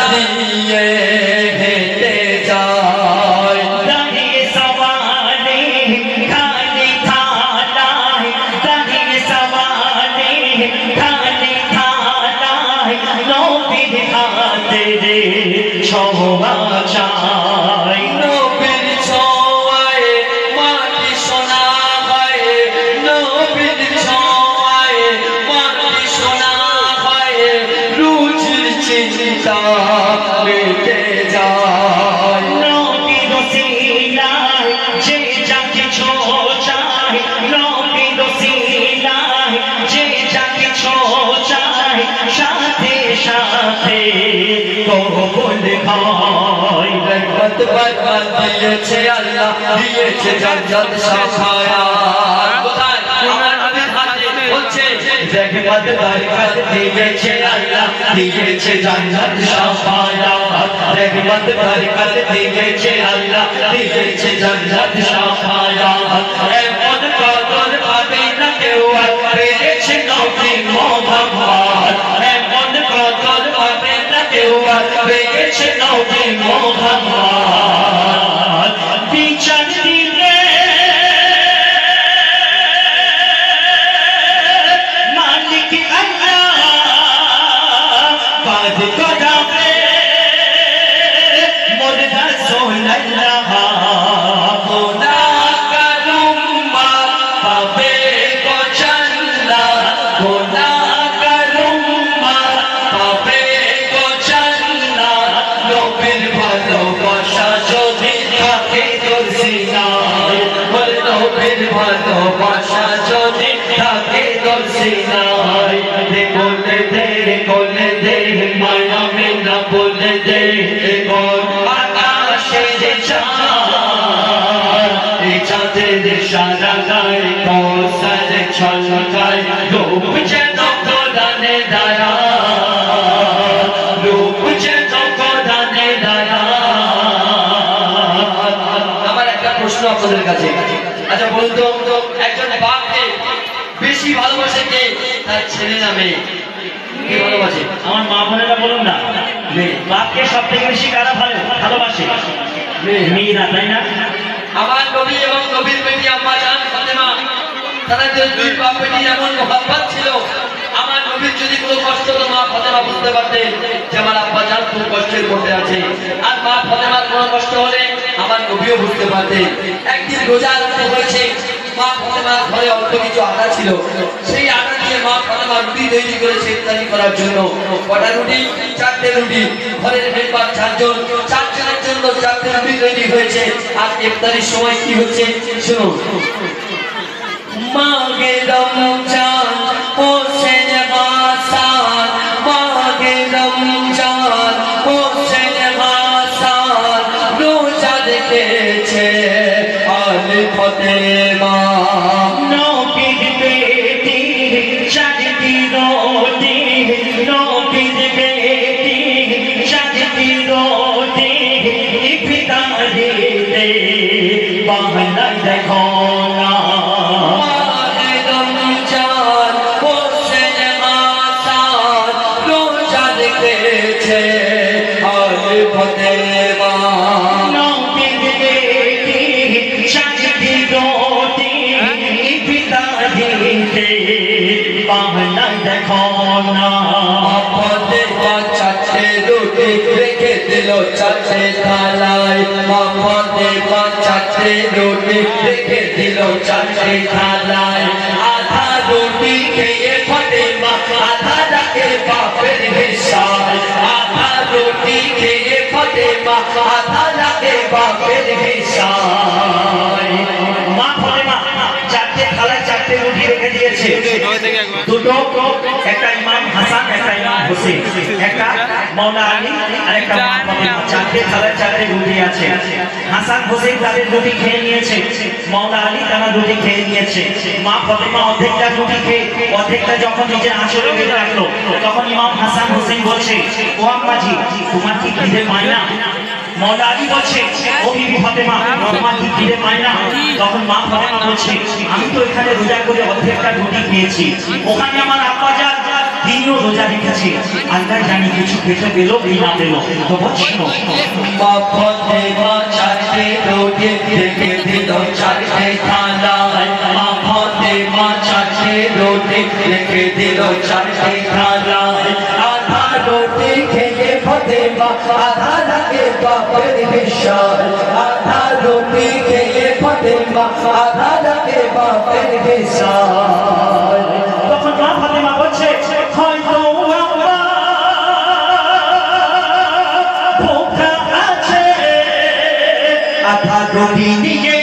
দিয়ে হেঁটে যায় দাঁড়িয়ে সওয়ালে খালি থালায় দাঁড়িয়ে সওয়ালে খালি থালায় নবীর হাতে রে ছোঁয়া চাই নবীর ছোঁয়ায় মাটি সোনা হয় নবীর ছোঁয়ায় মাটি সোনা হয় রুচির চিন্তা মিটে যায় নবীর ওসিলায় যে যাকে ছোঁয়ায় নবীর ওসিলায় যে যাকে ছোঁয়ায় সাথে সাথে কবুল হয় রহমত বরকত দিয়েছে আল্লাহ দিয়েছে জান্নাত শাফায়াত কোথায় আমার নবীর হাতে হচ্ছে রহমত বরকত দিয়েছে আল্লাহ দিয়েছে জান্নাত শাফায়াত রহমত বরকত দিয়েছে আল্লাহ দিয়েছে জান্নাত শাফায়াত এমন কদর পাবে না কেউ পেয়েছে নবী মুহাম্মদ এমন কদর পাবে না কেউ পেয়েছে নবী মুহাম্মদ বিচার দিলে মালিক আল্লাহ বাদ করাবে মোর রাসূলুল্লাহ গুনাহগার উম্মত পাবে গো জান্নাত গুনাহগার উম্মত পাবে গো জান্নাত নবীর ভালোবাসা যদি থাকে তোর সিনায় মোর নবীর ভালোবাসা যদি থাকে তোর সিনায় বলে দে মায়া মেনা বলে দে আকাশের চাঁদ চাঁদের সারা গায়ে কৌশল ছলকায় রূপ যেন কোরআনে দাঁড়া রূপ যেন কোরআনে দাঁড়া আমার একটা প্রশ্ন আপনাদের কাছে আচ্ছা বলুন তো একজন বাপকে বেশি ভালোবাসে কে তার ছেলে না মেয়ে কে ভালোবাসে আমার মা বোনেরা বলুন না বাপকে সব থেকে বেশি কারা ভালোবাসে মেয়েরা তাই না আমার নবী এবং নবীর বেটি আম্মা জান ফাতেমা তাদের দুই বাপ বেটি এমন মহব্বত ছিল আমার নবীর যদি কোনো কষ্ট হতো মা ফাতেমা বুঝতে পারতেন যে আমার আব্বা জান খুব কষ্টের মধ্যে আছে আর মা ফাতেমার কোনো কষ্ট হলে আমার নবীও বুঝতে পারতেন একদিন রোজা আরম্ভ হয়েছে মা ফাতেমার ঘরে অল্প কিছু আটা ছিল সেই আটা দিয়ে মা ফাতেমা রুটি তৈরি করেছে ইফতারি করার জন্য কটা রুটি চারটে রুটি ঘরের মেম্বার চারজন চারজনের জন্য চারটে রুটি তৈরি হয়েছে আর ইফতারির সময় কি হচ্ছে শুনুন মাগে রমজান হোসেন হাসান মাগে রমজান হোসেন হাসান রোজা রেখেছে আলে ফাতেমা নবীর বেটি চাঁদনি রোটি নবীর বেটি চাঁদনি রোটি ইফতারিতে বাংলা দেখো না দেখো না চারটে রুটি রেখে দিল চারটে থালায় মাপতে চারটে রুটি রেখে দিল চারটে থালায় আধা রুটি খেয়ে ফাতেমা আধা রাখে বাপের হিসায় আধা রুটি খেয়ে ফাতেমা আধা রাখে বাপের হিসায় মা ফাতেমা চারটে থালায় চারটে রুটি রেখে দিয়েছে দুটো একটা ইমাম হাসান একটা ইমাম হোসেন একটা মাওলা আলী আর একটা মা ফাতেমা চারটে থালায় চারটে রুটি আছে হাসান হোসেন তাদের রুটি খেয়ে নিয়েছে মাওলা আলী তারা রুটি খেয়ে নিয়েছে মা ফাতেমা অর্ধেকটা রুটি খেয়ে অর্ধেকটা যখন নিজের আঁচলে বেঁধে রাখলো তখন ইমাম হাসান হোসেন বলছে ও আম্মাজি তোমার কি খিদে পায় না मौला अली বলছে ও বিবি ফাতেমা তোমার কি খিদে পায় না তখন মা ফাতেমা বলছে আমি তো এখানে রোজা করে অর্ধেকটা রুটি খেয়েছি ওখানে আমার আব্বা জান দিনও রোজা রেখেছে, আল্লাহ জানি কিছু খেতে পেল কি না পেল। তো বলছিল মা ফাতেমা চারটে রুটি রেখে দিল চারটে থালায়, মা ফাতেমা চারটে রুটি রেখে দিল চারটে থালায়। আধা রুটি খেয়ে ফাতেমা আধা লাগে বাপের হিসাব, আধা রুটি খেয়ে ফাতেমা আধা লাগে বাপের হিসাব। তখন মা ফাতেমা বলছে হয়তো আল্লাহ ভোক্তা আছে, আধা রুটি দিয়ে